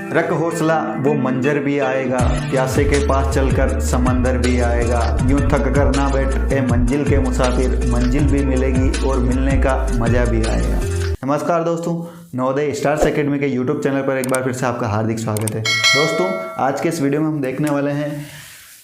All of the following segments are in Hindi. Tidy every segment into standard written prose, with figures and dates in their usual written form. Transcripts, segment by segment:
रख हौसला वो मंजर भी आएगा, प्यासे के पास चलकर समंदर भी आएगा। यूं थक कर ना बैठ ए मंजिल के मुसाफिर, मंजिल भी मिलेगी और मिलने का मज़ा भी आएगा। नमस्कार दोस्तों, नवोदय स्टार्स एकेडमी के यूट्यूब चैनल पर एक बार फिर से आपका हार्दिक स्वागत है। दोस्तों, आज के इस वीडियो में हम देखने वाले हैं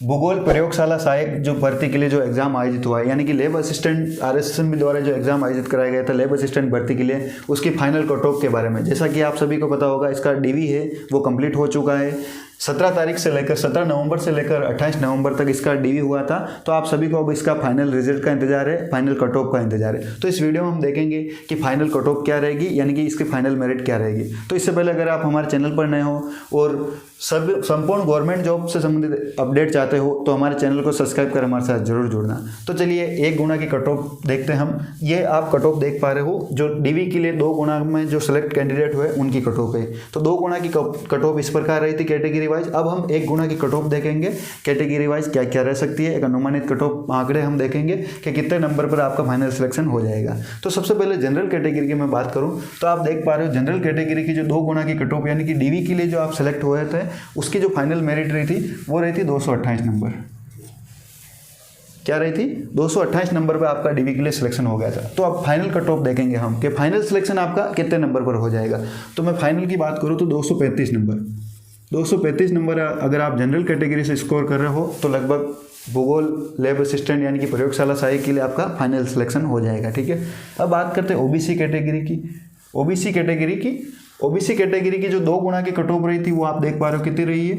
भूगोल प्रयोगशाला सहायक जो भर्ती के लिए जो एग्ज़ाम आयोजित हुआ है, यानी कि लैब असिस्टेंट RSSB द्वारा जो एग्ज़ाम आयोजित कराया गया था लैब असिस्टेंट भर्ती के लिए, उसकी फाइनल कट ऑफ के बारे में। जैसा कि आप सभी को पता होगा, इसका DV है वो कंप्लीट हो चुका है। 17 नवंबर से लेकर 28 नवंबर तक इसका DV हुआ था। तो आप सभी को अब इसका फाइनल रिजल्ट का इंतजार है, फाइनल कट ऑफ का इंतजार है। तो इस वीडियो में हम देखेंगे कि फाइनल कट ऑफ क्या रहेगी, यानी कि इसकी फाइनल मेरिट क्या रहेगी। तो इससे पहले अगर आप हमारे चैनल पर नए हो और संपूर्ण गवर्नमेंट जॉब से संबंधित अपडेट चाहते हो तो हमारे चैनल को सब्सक्राइब कर हमारे साथ जरूर जुड़ना। तो चलिए एक गुना की कट ऑफ देखते हैं हम। ये आप कट ऑफ देख पा रहे हो, जो DV के लिए 2 गुना में जो सिलेक्ट कैंडिडेट हुए उनकी कट ऑफ है। तो 2 गुना की कट ऑफ इस प्रकार रही थी कैटेगरी वाइज। अब हम 1 गुना की कट ऑफ देखेंगे, कैटेगरी वाइज क्या क्या रह सकती है। एक अनुमानित कट ऑफ आंकड़े हम देखेंगे कि कितने नंबर पर आपका फाइनल सिलेक्शन हो जाएगा। तो सबसे पहले जनरल कैटेगरी की मैं बात करूं तो आप देख पा रहे हो जनरल कैटेगरी की जो 2 गुना की कट ऑफ, यानी कि DV के लिए जो आप सेलेक्ट हुए थे उसकी जो फाइनल मेरिट रही थी वो रही थी 228 नंबर। क्या रही थी? 228 नंबर पे आपका DV के लिए सिलेक्शन हो गया था। तो अब फाइनल कट ऑफ देखेंगे हम कि फाइनल सिलेक्शन आपका कितने नंबर पर हो जाएगा। तो मैं फाइनल की बात करूँ तो 235 नंबर अगर आप जनरल कैटेगरी से स्कोर कर रहे हो तो लगभग भूगोल लैब असिस्टेंट यानी कि प्रयोगशाला सहायक के लिए आपका फाइनल सिलेक्शन हो जाएगा। ठीक है, अब बात करते हैं OBC कैटेगरी की। OBC कैटेगरी की जो 2 गुना की कट ऑफ रही थी वो आप देख पा रहे हो कितनी रही है,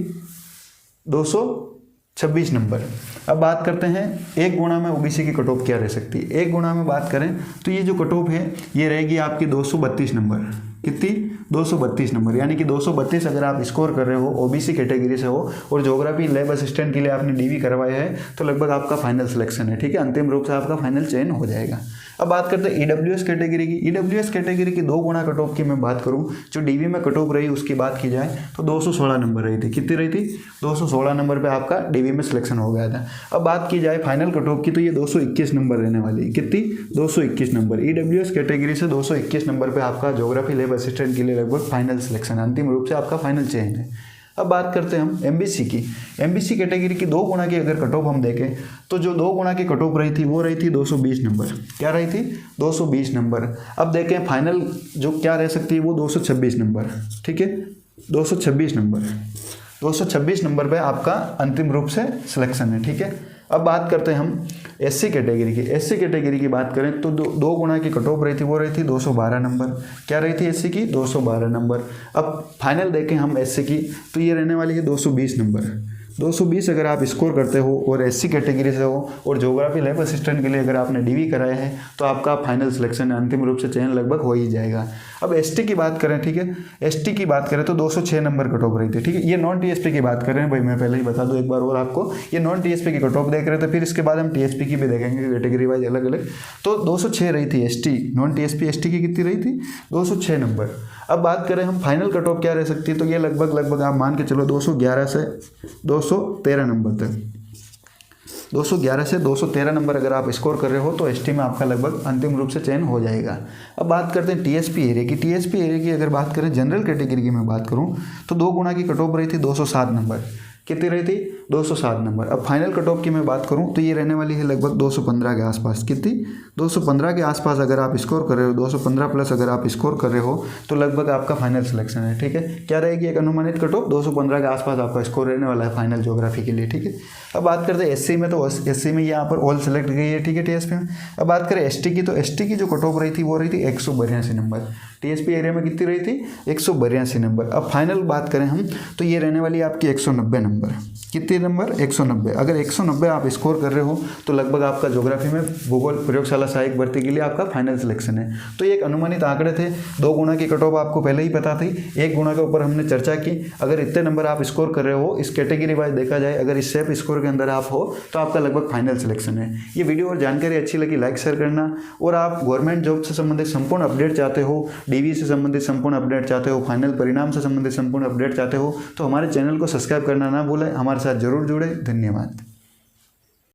226 नंबर। अब बात करते हैं 1 गुना में OBC की कट ऑफ क्या रह सकती है। 1 गुना में बात करें तो ये जो कट ऑफ है ये रहेगी आपकी 232 नंबर। कितनी? 232 नंबर, यानी कि 232 अगर आप स्कोर कर रहे हो OBC कैटेगरी से हो और ज्योग्राफी लैब असिस्टेंट के लिए आपने DV करवाया है तो लगभग आपका फाइनल सिलेक्शन है। ठीक है, अंतिम रूप से आपका फाइनल चयन हो जाएगा। अब बात करते हैं EWS कैटेगरी की। EWS कैटेगरी की 2 गुना कट ऑफ की मैं बात करूं, जो DV में कट ऑफ रही उसकी बात की जाए तो 216 नंबर रही थी। कितनी रही थी? 216 नंबर पे आपका DV में सिलेक्शन हो गया था। अब बात की जाए फाइनल कट ऑफ की तो ये 221 नंबर रहने वाली है। कितनी? 221 नंबर। EWS कैटेगरी से 221 नंबर पर आपका ज्योग्राफी लैब असिस्टेंट के लिए लगभग फाइनल सिलेक्शन, अंतिम रूप से आपका फाइनल चयन है। अब बात करते हैं हम MBC की। MBC कैटेगरी की 2 गुना की अगर कट ऑफ हम देखें तो जो 2 गुना की कट ऑफ रही थी वो रही थी 220 नंबर। क्या रही थी? 220 नंबर। अब देखें फाइनल जो क्या रह सकती है वो 226 नंबर। ठीक है, 226 नंबर पे आपका अंतिम रूप से सिलेक्शन है। ठीक है, अब बात करते हैं हम SC कैटेगरी की। SC कैटेगरी की बात करें तो 2 गुना की कट ऑफ रही थी वो रही थी 212 नंबर। क्या रही थी SC की? 212 नंबर। अब फाइनल देखें हम SC की तो ये रहने वाली है 220 नंबर। 220 अगर आप स्कोर करते हो और SC कैटेगरी से हो और ज्योग्राफी लैब असिस्टेंट के लिए अगर आपने DV कराया है तो आपका फाइनल सिलेक्शन अंतिम रूप से चयन लगभग हो ही जाएगा। अब ST की बात करें, ठीक है, ST की बात करें तो 206 नंबर कट ऑफ रही थी। ठीक है, ये नॉन TSP की बात कर रहे हैं भाई, मैं पहले ही बता दूं एक बार और आपको, ये नॉन TSP की कट ऑफ देख रहे थे, फिर इसके बाद हम TSP की भी देखेंगे कैटेगरी वाइज अलग अलग। तो 206 रही थी ST, नॉन TSP ST की कितनी रही थी? 206 नंबर। अब बात करें हम फाइनल कट ऑफ क्या रह सकती है तो ये लगभग आप मान के चलो 211 से 213 नंबर तक। 211 से 213 नंबर अगर आप स्कोर कर रहे हो तो ST में आपका लगभग अंतिम रूप से चयन हो जाएगा। अब बात करते हैं TSP एरिया की। TSP एरिया की अगर बात करें, जनरल कैटेगरी की मैं बात करूं तो 2 गुना की कट ऑफ रही थी 207 नंबर। कितनी रही थी? 207 नंबर। अब फाइनल कट ऑफ की मैं बात करूं तो ये रहने वाली है लगभग 215 के आसपास। कितनी? 215 के आसपास अगर आप स्कोर कर रहे हो, 215 प्लस अगर आप स्कोर कर रहे हो तो लगभग आपका फाइनल सिलेक्शन है। ठीक है, क्या रहेगी एक अनुमानित कट ऑफ? 215 के आसपास आपका स्कोर रहने वाला है फाइनल ज्योग्राफी के लिए। ठीक है, अब बात करते हैं SC में, तो SC में यहाँ पर ऑल सेलेक्ट गई है। ठीक है, TSP में। अब बात करें ST की तो ST की जो कट ऑफ रही थी वो रही थी 182 नंबर। TSP एरिया में कितनी रही थी? 182 नंबर। अब फाइनल बात करें हम तो ये रहने वाली है आपकी 190 नंबर। कितने नंबर? 190। अगर 190 आप स्कोर कर रहे हो तो लगभग आपका ज्योग्राफी में भूगोल प्रयोगशाला सहायक भर्ती के लिए आपका फाइनल सिलेक्शन है। तो ये एक अनुमानित आंकड़े थे। 2 गुना की कट ऑफ आपको पहले ही पता थी, 1 गुना के ऊपर हमने चर्चा की। अगर इतने नंबर आप स्कोर कर रहे हो, इस कैटेगरी वाइज देखा जाए, अगर इस सेफ स्कोर के अंदर आप हो तो आपका लगभग फाइनल सिलेक्शन है। ये वीडियो और जानकारी अच्छी लगी लाइक शेयर करना, और आप गवर्नमेंट जॉब से संबंधित संपूर्ण अपडेट चाहते हो, DV से संबंधित संपूर्ण अपडेट चाहते हो, फाइनल परिणाम से संबंधित संपूर्ण अपडेट चाहते हो तो हमारे चैनल को सब्सक्राइब करना ना भूलें। हमारे साथ जरूर जुड़े। धन्यवाद।